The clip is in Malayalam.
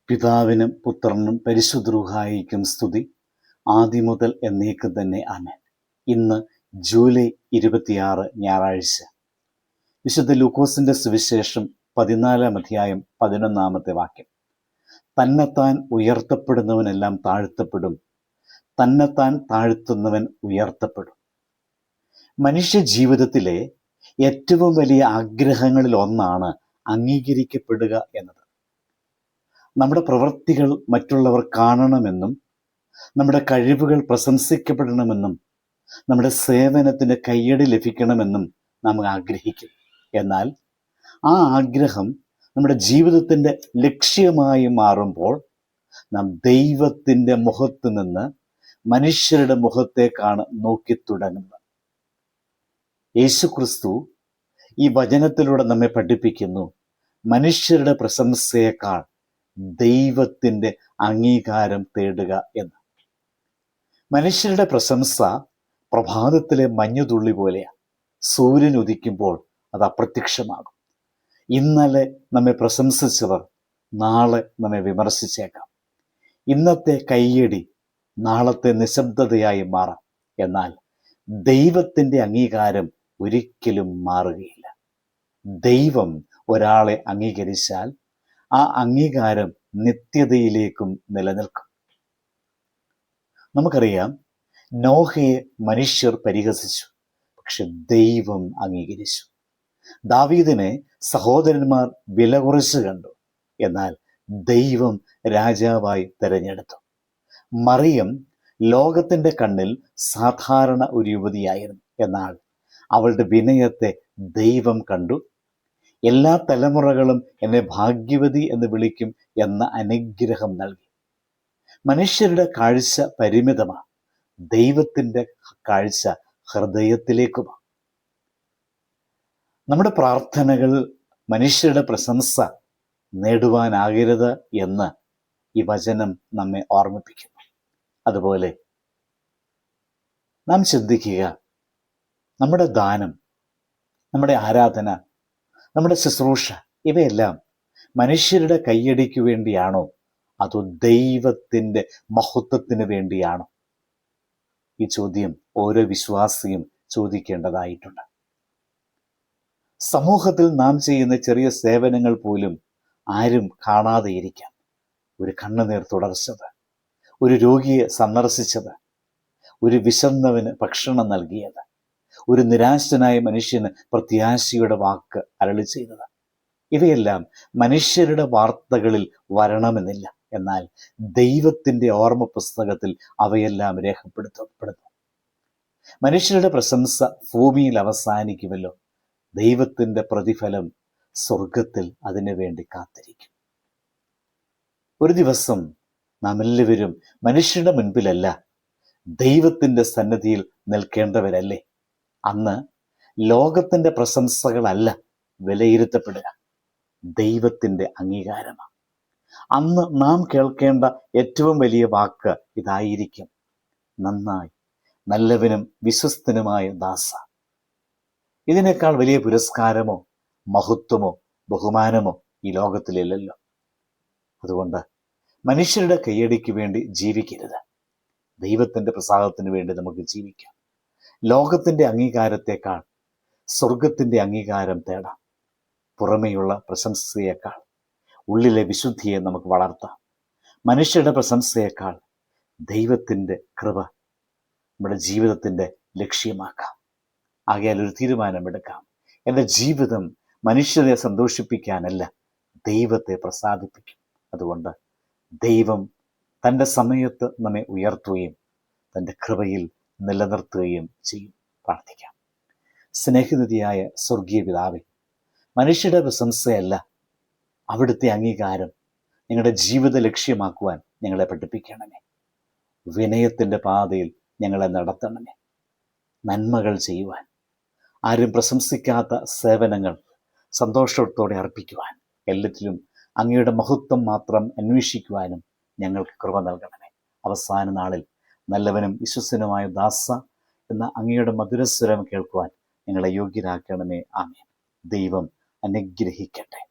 പിതാവിനും പുത്രനും പരിശുദ്ധ റൂഹായിക്കും സ്തുതി, ആദിമുതൽ എന്നേക്കും തന്നെ. ആമേൻ. ഇന്ന് ജൂലൈ 26 ഞായറാഴ്ച. വിശുദ്ധ ലൂക്കോസിന്റെ സുവിശേഷം 14 അധ്യായം 11 വാക്യം. തന്നെത്താൻ ഉയർത്തപ്പെടുന്നവനെല്ലാം താഴ്ത്തപ്പെടും, തന്നെത്താൻ താഴ്ത്തുന്നവൻ ഉയർത്തപ്പെടും. മനുഷ്യ ജീവിതത്തിലെ ഏറ്റവും വലിയ ആഗ്രഹങ്ങളിൽ ഒന്നാണ് അംഗീകരിക്കപ്പെടുക എന്നത്. നമ്മുടെ പ്രവൃത്തികൾ മറ്റുള്ളവർ കാണണമെന്നും നമ്മുടെ കഴിവുകൾ പ്രശംസിക്കപ്പെടണമെന്നും നമ്മുടെ സേവനത്തിന് കയ്യടി ലഭിക്കണമെന്നും നാം ആഗ്രഹിക്കും. എന്നാൽ ആ ആഗ്രഹം നമ്മുടെ ജീവിതത്തിൻ്റെ ലക്ഷ്യമായി മാറുമ്പോൾ നാം ദൈവത്തിൻ്റെ മുഖത്ത് നിന്ന് മനുഷ്യരുടെ മുഖത്തേക്കാണ് നോക്കി തുടങ്ങുന്നത്. യേശുക്രിസ്തു ഈ വചനത്തിലൂടെ നമ്മെ പഠിപ്പിക്കുന്നു, മനുഷ്യരുടെ പ്രശംസയേക്കാൾ ദൈവത്തിൻ്റെ അംഗീകാരം തേടുക എന്ന്. മനുഷ്യരുടെ പ്രശംസ പ്രഭാതത്തിലെ മഞ്ഞുതുള്ളി പോലെയാണ്. സൂര്യൻ ഉദിക്കുമ്പോൾ അത് അപ്രത്യക്ഷമാകും. ഇന്നലെ നമ്മെ പ്രശംസിച്ചവർ നാളെ നമ്മെ വിമർശിച്ചേക്കാം. ഇന്നത്തെ കയ്യടി നാളത്തെ നിശബ്ദതയായി മാറാം. എന്നാൽ ദൈവത്തിൻ്റെ അംഗീകാരം ഒരിക്കലും മാറുകയില്ല. ദൈവം ഒരാളെ അംഗീകരിച്ചാൽ ആ അംഗീകാരം നിത്യതയിലേക്കും നിലനിൽക്കും. നമുക്കറിയാം, നോഹയെ മനുഷ്യർ പരിഹസിച്ചു, പക്ഷെ ദൈവം അംഗീകരിച്ചു. ദാവീദിനെ സഹോദരന്മാർ വില കുറച്ച് കണ്ടു, എന്നാൽ ദൈവം രാജാവായി തിരഞ്ഞെടുത്തു. മറിയം ലോകത്തിൻ്റെ കണ്ണിൽ സാധാരണ ഒരു യുവതിയായിരുന്നു, എന്നാൽ അവളുടെ വിനയത്തെ ദൈവം കണ്ടു. എല്ലാ തലമുറകളും എന്നെ ഭാഗ്യവതി എന്ന് വിളിക്കും എന്ന അനുഗ്രഹം നൽകി. മനുഷ്യരുടെ കാഴ്ച പരിമിതമാണ്, ദൈവത്തിൻ്റെ കാഴ്ച ഹൃദയത്തിലേക്കുമാണ്. നമ്മുടെ പ്രാർത്ഥനകൾ മനുഷ്യരുടെ പ്രശംസ നേടുവാനാകരുത് എന്ന് ഈ വചനം നമ്മെ ഓർമ്മിപ്പിക്കുന്നു. അതുപോലെ നാം ചിന്തിക്കുക, നമ്മുടെ ദാനം, നമ്മുടെ ആരാധന, നമ്മുടെ ശുശ്രൂഷ, ഇവയെല്ലാം മനുഷ്യരുടെ കയ്യടിക്ക് വേണ്ടിയാണോ അതോ ദൈവത്തിൻ്റെ മഹത്വത്തിന് വേണ്ടിയാണോ? ഈ ചോദ്യം ഓരോ വിശ്വാസിയും ചോദിക്കേണ്ടതായിട്ടുണ്ട്. സമൂഹത്തിൽ നാം ചെയ്യുന്ന ചെറിയ സേവനങ്ങൾ പോലും ആരും കാണാതെ ഇരിക്കാം. ഒരു കണ്ണുനീർ തുടർച്ചത്, ഒരു രോഗിയെ സന്ദർശിച്ചത്, ഒരു വിശന്നവന് ഭക്ഷണം നൽകിയത്, ഒരു നിരാശനായ മനുഷ്യന് പ്രത്യാശയുടെ വാക്ക് അരുളി ചെയ്തത്, ഇവയെല്ലാം മനുഷ്യരുടെ വാർത്തകളിൽ വരണമെന്നില്ല. എന്നാൽ ദൈവത്തിൻ്റെ ഓർമ്മ പുസ്തകത്തിൽ അവയെല്ലാം രേഖപ്പെടുത്തപ്പെടുന്നു. മനുഷ്യരുടെ പ്രശംസ ഭൂമിയിൽ അവസാനിക്കുമല്ലോ, ദൈവത്തിൻ്റെ പ്രതിഫലം സ്വർഗത്തിൽ അതിനു വേണ്ടി കാത്തിരിക്കും. ഒരു ദിവസം നാം എല്ലാവരും മനുഷ്യരുടെ മുൻപിലല്ല, ദൈവത്തിൻ്റെ സന്നിധിയിൽ നിൽക്കേണ്ടവരല്ലേ? അന്ന് ലോകത്തിൻ്റെ പ്രശംസകളല്ല വിലയിരുത്തപ്പെടുക, ദൈവത്തിൻ്റെ അംഗീകാരമാണ്. അന്ന് നാം കേൾക്കേണ്ട ഏറ്റവും വലിയ വാക്ക് ഇതായിരിക്കും: നന്നായി, നല്ലവനും വിശ്വസ്തനുമായ ദാസ. ഇതിനേക്കാൾ വലിയ പുരസ്കാരമോ മഹത്വമോ ബഹുമാനമോ ഈ ലോകത്തിലില്ലല്ലോ. അതുകൊണ്ട് മനുഷ്യരുടെ കയ്യടിക്ക് വേണ്ടി ജീവിക്കരുത്, ദൈവത്തിൻ്റെ പ്രസാദത്തിന് വേണ്ടി നമുക്ക് ജീവിക്കാം. ലോകത്തിൻ്റെ അംഗീകാരത്തെക്കാൾ സ്വർഗത്തിൻ്റെ അംഗീകാരം തേടാം. പുറമേയുള്ള പ്രശംസയേക്കാൾ ഉള്ളിലെ വിശുദ്ധിയെ നമുക്ക് വളർത്താം. മനുഷ്യരുടെ പ്രശംസയേക്കാൾ ദൈവത്തിൻ്റെ കൃപ നമ്മുടെ ജീവിതത്തിൻ്റെ ലക്ഷ്യമാക്കാം. ആകയാൽ ഒരു തീരുമാനമെടുക്കാം, എൻ്റെ ജീവിതം മനുഷ്യരെ സന്തോഷിപ്പിക്കാനല്ല, ദൈവത്തെ പ്രസാദിപ്പിക്കും. അതുകൊണ്ട് ദൈവം തൻ്റെ സമയത്ത് നമ്മെ ഉയർത്തുകയും തൻ്റെ കൃപയിൽ നിലനിർത്തുകയും ചെയ്യും. പ്രാർത്ഥിക്കാം. സ്നേഹനിധിയായ സ്വർഗീയ പിതാവേ, മനുഷ്യരുടെ പ്രശംസയല്ല, അവിടുത്തെ അംഗീകാരം ഞങ്ങളുടെ ജീവിത ലക്ഷ്യമാക്കുവാൻ ഞങ്ങളെ പഠിപ്പിക്കണമേ. വിനയത്തിൻ്റെ പാതയിൽ ഞങ്ങളെ നടത്തണമേ. നന്മകൾ ചെയ്യുവാൻ, ആരും പ്രശംസിക്കാത്ത സേവനങ്ങൾ സന്തോഷത്തോടെ അർപ്പിക്കുവാൻ, എല്ലാത്തിലും അങ്ങയുടെ മഹത്വം മാത്രം അന്വേഷിക്കുവാനും ഞങ്ങൾക്ക് കൃപ നൽകണമേ. അവസാന നാളിൽ നല്ലവനും വിശ്വസനുമായ ദാസ എന്ന അങ്ങയുടെ മധുരസ്വരം കേൾക്കുവാൻ ഞങ്ങളെ യോഗ്യരാക്കണമേ. ആമേൻ. ദൈവം അനുഗ്രഹിക്കട്ടെ.